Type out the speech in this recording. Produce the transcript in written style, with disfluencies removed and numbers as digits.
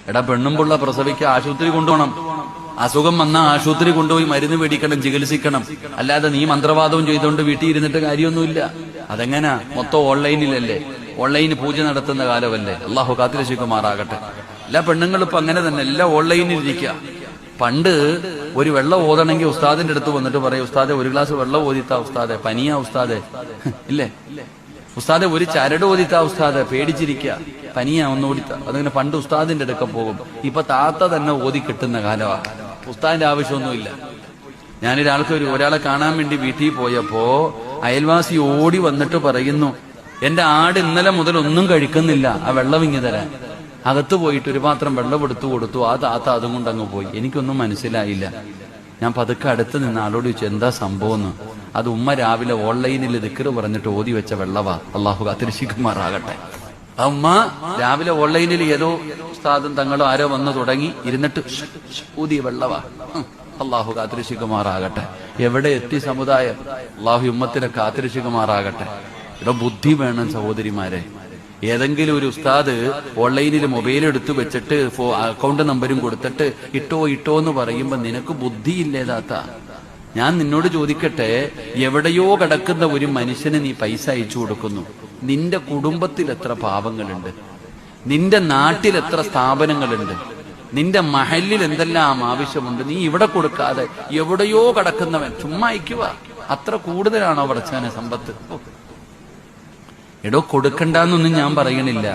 എടാ, പെണ്ണുമ്പുള്ള പ്രസവിക്കുക, ആശുപത്രി കൊണ്ടുപോകണം. അസുഖം വന്നാൽ ആശുപത്രി കൊണ്ടുപോയി മരുന്ന് മേടിക്കണം, ചികിത്സിക്കണം. അല്ലാതെ നീ മന്ത്രവാദവും ചെയ്തുകൊണ്ട് വീട്ടിൽ ഇരുന്നിട്ട് കാര്യമൊന്നുമില്ല. അതെങ്ങനാ? മൊത്തം ഓൺലൈനിലല്ലേ? ഓൺലൈന് പൂജ നടത്തുന്ന കാലമല്ലേ? അള്ളാഹു കാത്തിരക്ഷിക്കുമാറാകട്ടെ. എല്ലാ പെണ്ണുങ്ങളും ഇപ്പൊ അങ്ങനെ തന്നെ, എല്ലാം ഓൺലൈനിൽ ഇരിക്കുക. പണ്ട് ഒരു വെള്ളം ഓതണമെങ്കിൽ ഉസ്താദിന്റെ അടുത്ത് വന്നിട്ട് പറയും, ഉസ്താദെ ഒരു ഗ്ലാസ് വെള്ളം ഓതിത്താ ഉസ്താദെ, പനിയാ ഉസ്താദെ, ഇല്ലേ? ഉസ്താദെ ഒരു ചരട് ഓതിത്താ ഉസ്താദെ, പേടിച്ചിരിക്കുക, പനിയാ ഒന്ന് ഓടിത്ത. അതങ്ങനെ പണ്ട് ഉസ്താദിന്റെ അടുക്ക പോകും. ഇപ്പൊ താത്ത തന്നെ ഓതി കിട്ടുന്ന കാലമാണ്. ഉസ്താദിന്റെ ആവശ്യമൊന്നുമില്ല. ഒരാളെ കാണാൻ വേണ്ടി വീട്ടിൽ പോയപ്പോ അയൽവാസി ഓടി വന്നിട്ട് പറയുന്നു, എന്റെ ആട് ഇന്നലെ മുതൽ ഒന്നും കഴിക്കുന്നില്ല, ആ വെള്ളം ഇങ്ങി തരാൻ. അകത്ത് പോയിട്ട് ഒരു പാത്രം വെള്ളം എടുത്തു കൊടുത്തു. ആ താത്ത അതും കൊണ്ടങ്ങ് പോയി. എനിക്കൊന്നും മനസ്സിലായില്ല. ഞാൻ പതുക്കെ അടുത്ത് നിന്ന് ആളോട് ചോദിച്ചു, എന്താ സംഭവം എന്ന്. അത് ഉമ്മ രാവിലെ ഓൺലൈനിൽ ദിക്ർ പറഞ്ഞിട്ട് ഓതി വെച്ച വെള്ളവാ. അള്ളാഹു കാത്തിരക്ഷിക്കുമാറാകട്ടെ. ആ ഉമ്മ രാവിലെ ഓൺലൈനിൽ ഏതോ ഉസ്താദും തങ്ങളും ആരോ വന്ന് തുടങ്ങി ഇരുന്നിട്ട് ഊതിയ വെള്ളവാ. അള്ളാഹു കാത്തിരക്ഷിക്കുമാറാകട്ടെ. എവിടെ എത്തി സമുദായം? അള്ളാഹു ഉമ്മത്തിനെ കാത്തിരക്ഷിക്കുമാറാകട്ടെ. ഇവിടെ ബുദ്ധി വേണം സഹോദരിമാരെ. ഏതെങ്കിലും ഒരു ഉസ്താദ് ഓൺലൈനിൽ മൊബൈൽ എടുത്തു വെച്ചിട്ട് അക്കൗണ്ട് നമ്പരും കൊടുത്തിട്ട് ഇട്ടോ എന്ന് പറയുമ്പോ നിനക്ക് ബുദ്ധിയില്ലേതാത്ത? ഞാൻ നിന്നോട് ചോദിക്കട്ടെ, എവിടെയോ കിടക്കുന്ന ഒരു മനുഷ്യന് നീ പൈസ അയച്ചു കൊടുക്കുന്നു. നിന്റെ കുടുംബത്തിൽ എത്ര പാവങ്ങളുണ്ട്? നിന്റെ നാട്ടിൽ എത്ര സ്ഥാപനങ്ങളുണ്ട്? നിന്റെ മഹലിൽ എന്തെല്ലാം ആവശ്യമുണ്ട്? നീ ഇവിടെ കൊടുക്കാതെ എവിടെയോ കിടക്കുന്നവൻ ചുമ്മാ അയക്കുക. അത്ര കൂടുതലാണോ പടച്ചവനെ സമ്പത്ത്? എടോ, കൊടുക്കണ്ടെന്നൊന്നും ഞാൻ പറയണില്ല.